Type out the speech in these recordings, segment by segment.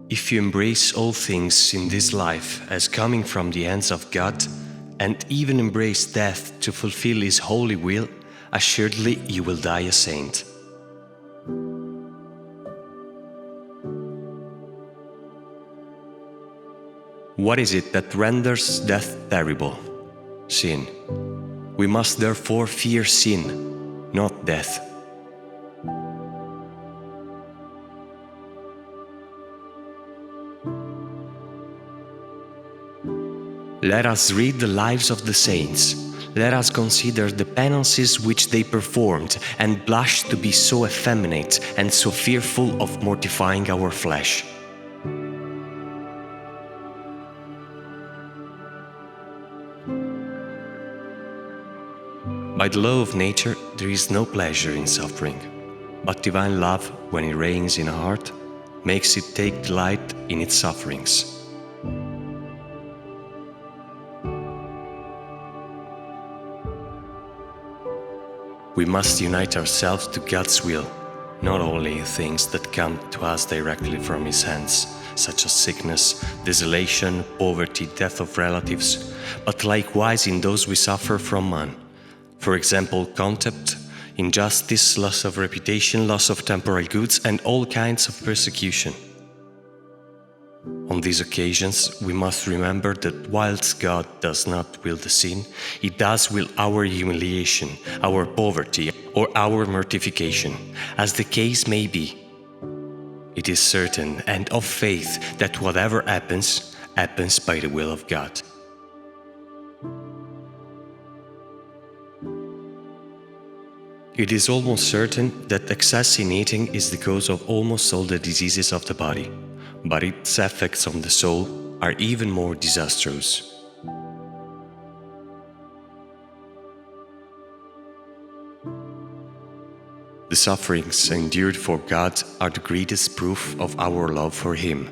If you embrace all things in this life as coming from the hands of God, and even embrace death to fulfill His holy will, assuredly you will die a saint. What is it that renders death terrible? Sin. We must therefore fear sin, not death. Let us read the lives of the saints. Let us consider the penances which they performed and blush to be so effeminate and so fearful of mortifying our flesh. By the law of nature, there is no pleasure in suffering, but divine love, when it reigns in a heart, makes it take delight in its sufferings. We must unite ourselves to God's will, not only in things that come to us directly from His hands, such as sickness, desolation, poverty, death of relatives, but likewise in those we suffer from man. For example, contempt, injustice, loss of reputation, loss of temporal goods, and all kinds of persecution. On these occasions, we must remember that whilst God does not will the sin, He does will our humiliation, our poverty, or our mortification, as the case may be. It is certain and of faith that whatever happens, happens by the will of God. It is almost certain that excess in eating is the cause of almost all the diseases of the body, but its effects on the soul are even more disastrous. The sufferings endured for God are the greatest proof of our love for Him.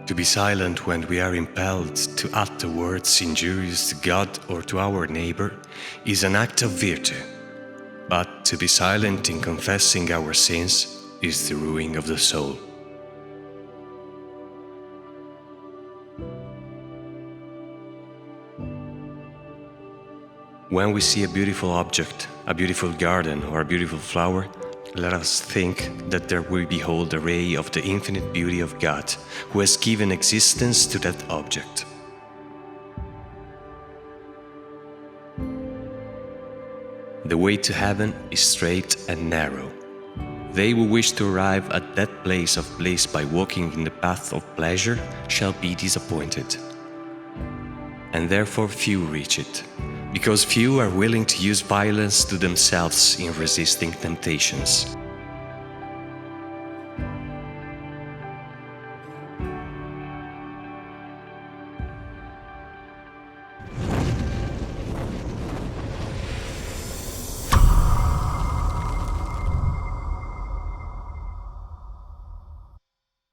To be silent when we are impelled to utter words injurious to God or to our neighbor is an act of virtue, but to be silent in confessing our sins is the ruin of the soul. When we see a beautiful object, a beautiful garden or a beautiful flower, let us think that there we behold a ray of the infinite beauty of God, who has given existence to that object. The way to heaven is straight and narrow. They who wish to arrive at that place of bliss by walking in the path of pleasure shall be disappointed. And therefore few reach it, because few are willing to use violence to themselves in resisting temptations.